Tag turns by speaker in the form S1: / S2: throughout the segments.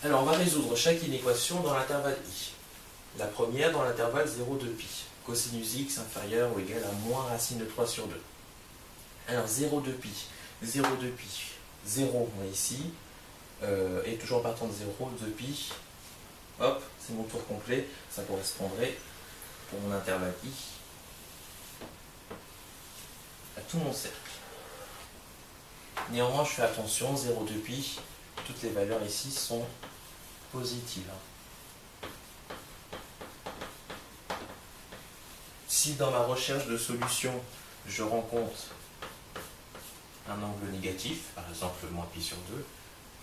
S1: Alors, on va résoudre chaque inéquation dans l'intervalle i. La première dans l'intervalle 0,2pi. Cosinus x inférieur ou égal à moins racine de 3 sur 2. Alors, 0,2pi. 0,2pi. 0, on est ici. Et toujours en partant de 0, 2pi. Hop, c'est mon tour complet. Ça correspondrait, pour mon intervalle i, à tout mon cercle. Néanmoins, je fais attention, 0,2pi, toutes les valeurs ici sont positives. Si dans ma recherche de solution, je rencontre un angle négatif, par exemple moins pi sur 2,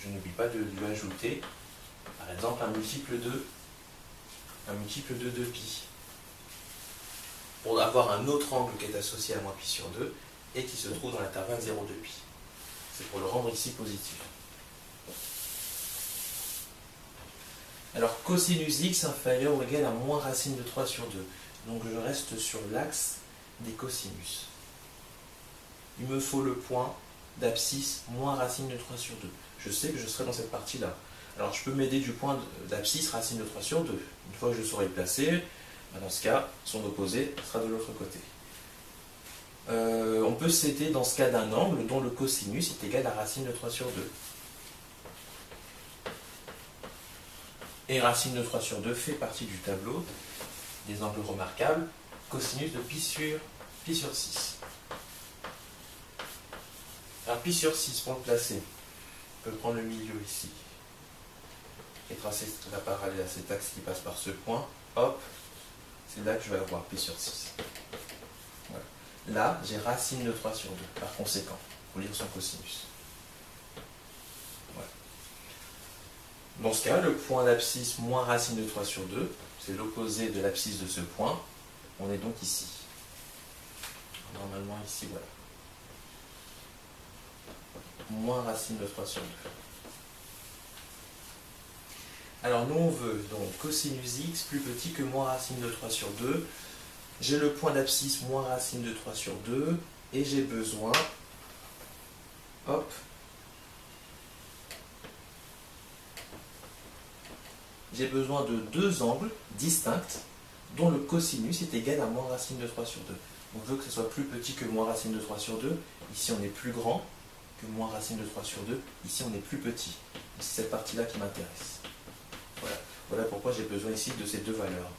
S1: je n'oublie pas de lui ajouter, par exemple, un multiple de 2pi, pour avoir un autre angle qui est associé à moins pi sur 2 et qui se trouve dans l'intervalle 0,2pi. C'est pour le rendre ici positif. Alors, cosinus x inférieur ou égal à moins racine de 3 sur 2. Donc, je reste sur l'axe des cosinus. Il me faut le point d'abscisse moins racine de 3 sur 2. Je sais que je serai dans cette partie-là. Alors, je peux m'aider du point d'abscisse racine de 3 sur 2. Une fois que je saurai le placer, dans ce cas, son opposé sera de l'autre côté. On peut s'aider dans ce cas d'un angle dont le cosinus est égal à racine de 3 sur 2. Et racine de 3 sur 2 fait partie du tableau des angles remarquables, cosinus de pi sur 6. Alors pi sur 6, pour le placer, on peut prendre le milieu ici et tracer la parallèle à cet axe qui passe par ce point. Hop, c'est là que je vais avoir pi sur 6. Voilà. Là, j'ai racine de 3 sur 2, par conséquent, pour lire son cosinus. Voilà. Dans ce cas, le point d'abscisse moins racine de 3 sur 2, c'est l'opposé de l'abscisse de ce point. On est donc ici. Normalement ici, voilà. Moins racine de 3 sur 2. Alors nous on veut donc cosinus x plus petit que moins racine de 3 sur 2. J'ai le point d'abscisse moins racine de 3 sur 2 et j'ai besoin, hop, j'ai besoin de deux angles distincts dont le cosinus est égal à moins racine de 3 sur 2. On veut que ce soit plus petit que moins racine de 3 sur 2. Ici on est plus grand que moins racine de 3 sur 2. Ici on est plus petit. C'est cette partie-là qui m'intéresse. Voilà pourquoi j'ai besoin ici de ces deux valeurs.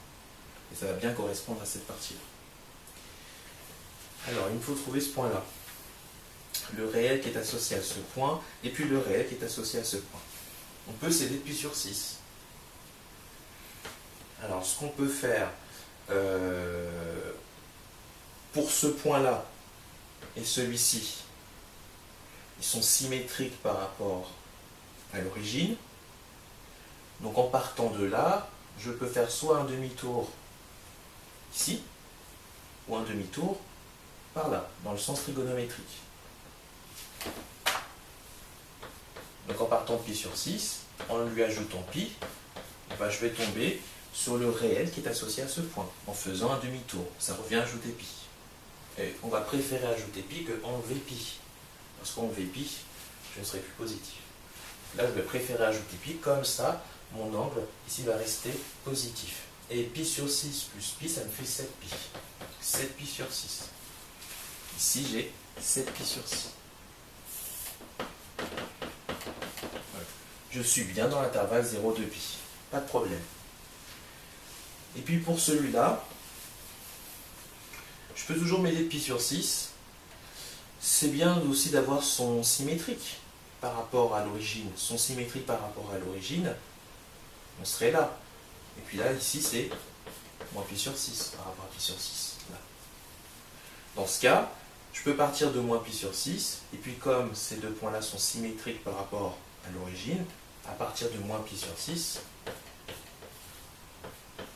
S1: Et ça va bien correspondre à cette partie-là. Alors, il me faut trouver ce point-là. Le réel qui est associé à ce point, et puis le réel qui est associé à ce point. On peut s'aider de pi sur 6. Alors, ce qu'on peut faire pour ce point-là et celui-ci, ils sont symétriques par rapport à l'origine. Donc en partant de là, je peux faire soit un demi-tour ici, ou un demi-tour par là, dans le sens trigonométrique. Donc en partant de pi sur 6, en lui ajoutant pi, je vais tomber sur le réel qui est associé à ce point, en faisant un demi-tour. Ça revient à ajouter pi. Et on va préférer ajouter pi que enlever pi. Parce qu'enlever pi, je ne serai plus positif. Là, je vais préférer ajouter pi, comme ça, mon angle ici va rester positif. Et pi sur 6 plus pi, ça me fait 7pi. 7pi sur 6. Ici, j'ai 7pi sur 6. Voilà. Je suis bien dans l'intervalle 0,2pi. Pas de problème. Et puis pour celui-là, je peux toujours m'aider de pi sur 6. C'est bien aussi d'avoir son symétrique par rapport à l'origine. Son symétrique par rapport à l'origine, on serait là. Et puis là, ici, c'est moins pi sur 6 par rapport à pi sur 6. Là. Dans ce cas, je peux partir de moins pi sur 6, et puis comme ces deux points-là sont symétriques par rapport à l'origine, à partir de moins pi sur 6,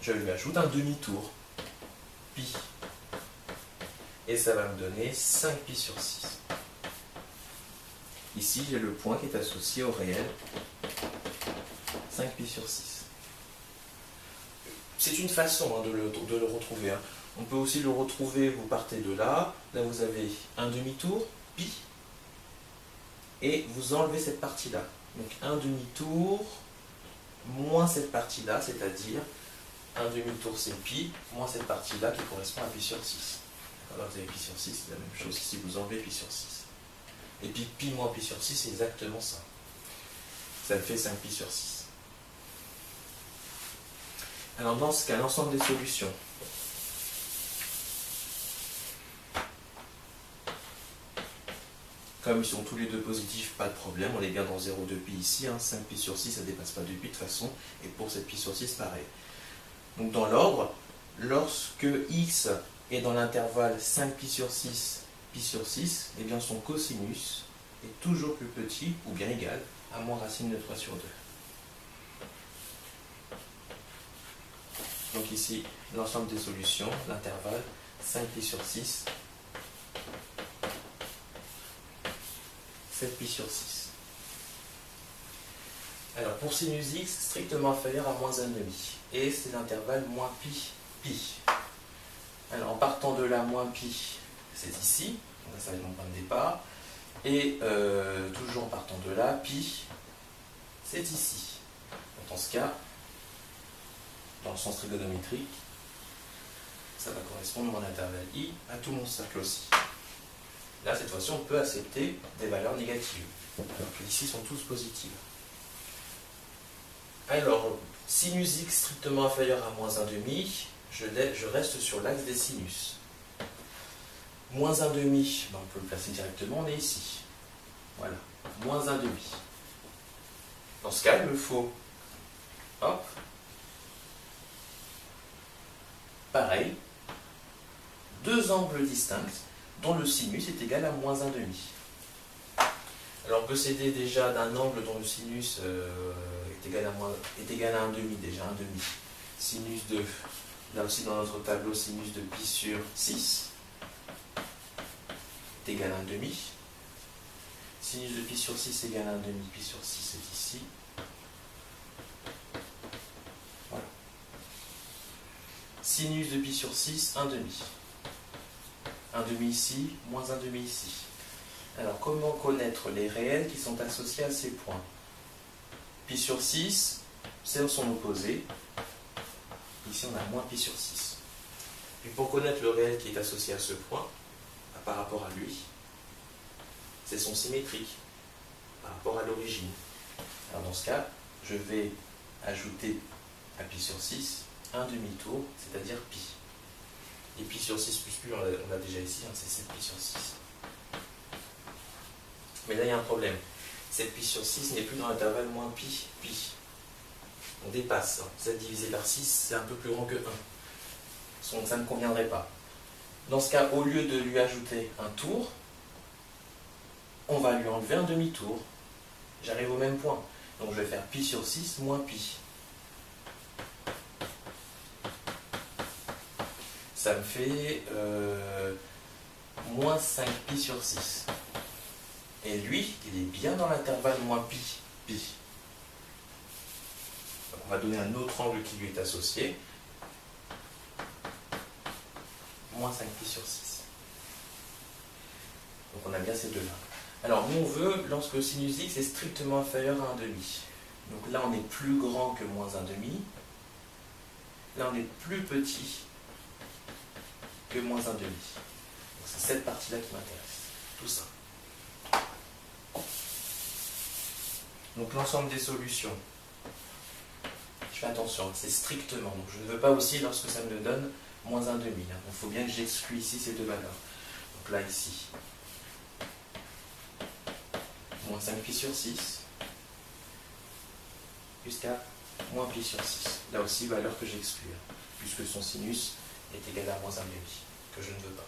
S1: je lui ajoute un demi-tour, pi. Et ça va me donner 5pi sur 6. Ici, j'ai le point qui est associé au réel, 5pi sur 6. C'est une façon de le retrouver. On peut aussi le retrouver, vous partez de là, là vous avez un demi-tour, pi, et vous enlevez cette partie-là. Donc un demi-tour, moins cette partie-là, c'est-à-dire un demi-tour c'est pi, moins cette partie-là qui correspond à pi sur 6. Alors vous avez pi sur 6, c'est la même chose si vous enlevez pi sur 6. Et puis pi moins pi sur 6, c'est exactement ça. Ça fait 5 pi sur 6. Alors dans ce cas, l'ensemble des solutions. Comme ils sont tous les deux positifs, pas de problème, on est bien dans 0,2 pi ici, 5 pi sur 6, ça ne dépasse pas 2 pi de toute façon, et pour cette pi sur 6, pareil. Donc dans l'ordre, lorsque x est dans l'intervalle 5 pi sur 6, eh bien son cosinus est toujours plus petit, ou bien égal, à moins racine de 3 sur 2. Donc ici, l'ensemble des solutions, l'intervalle 5 pi sur 6, 7 pi sur 6. Alors pour sinus x, strictement inférieur à moins 1,5. Et c'est l'intervalle moins pi, pi. Alors en partant de là, moins pi, c'est ici. Donc ça va être mon point de départ. Et toujours en partant de là, pi, c'est ici. Donc dans ce cas, dans le sens trigonométrique, ça va correspondre à mon intervalle i à tout mon cercle aussi. Là, cette fois-ci, on peut accepter des valeurs négatives, alors qu'ici, sont tous positives. Alors, sinus x strictement inférieur à moins 1,5, je reste sur l'axe des sinus. Moins 1,5, ben, on peut le placer directement, on est ici. Voilà, moins 1,5. Dans ce cas, il me faut, hop, pareil, deux angles distincts, dont le sinus est égal à moins 1,5. Alors on peut s'aider déjà d'un angle dont le sinus est égal à 1,5 déjà, 1,5. Sinus de, là aussi dans notre tableau, sinus de pi sur 6 est égal à 1,5. Sinus de pi sur 6 égale à 1,5, pi sur 6 est ici. Voilà. Sinus de pi sur 6, 1,5. 1,5 ici, moins 1,5 ici. Alors, comment connaître les réels qui sont associés à ces points? Pi sur 6, c'est son opposé. Ici, on a moins pi sur 6. Et pour connaître le réel qui est associé à ce point, par rapport à lui, c'est son symétrique, par rapport à l'origine. Alors, dans ce cas, je vais ajouter à pi sur 6 un demi-tour, c'est-à-dire pi. Et pi sur 6 plus pi, on l'a déjà ici, c'est 7 pi sur 6. Mais là, il y a un problème. 7 pi sur 6 n'est plus dans l'intervalle moins pi, pi. On dépasse. 7 divisé par 6, c'est un peu plus grand que 1. Donc ça ne conviendrait pas. Dans ce cas, au lieu de lui ajouter un tour, on va lui enlever un demi-tour. J'arrive au même point. Donc je vais faire pi sur 6 moins pi. Ça me fait moins 5 pi sur 6. Et lui, il est bien dans l'intervalle moins pi, pi. Donc on va donner un autre angle qui lui est associé. Moins 5 pi sur 6. Donc on a bien ces deux-là. Alors nous on veut, lorsque le sinus x est strictement inférieur à 1,5. Donc là on est plus grand que moins 1,5. Là on est plus petit que moins 1,5. Donc c'est cette partie-là qui m'intéresse. Tout ça. Donc l'ensemble des solutions. Je fais attention, c'est strictement. Donc je ne veux pas aussi lorsque ça me donne moins 1,5. Donc il faut bien que j'exclue ici ces deux valeurs. Donc là ici, moins 5 pi sur 6, jusqu'à moins pi sur 6. Là aussi, valeur que j'exclus, puisque son sinus est égal à moins 1,5, que je ne veux pas.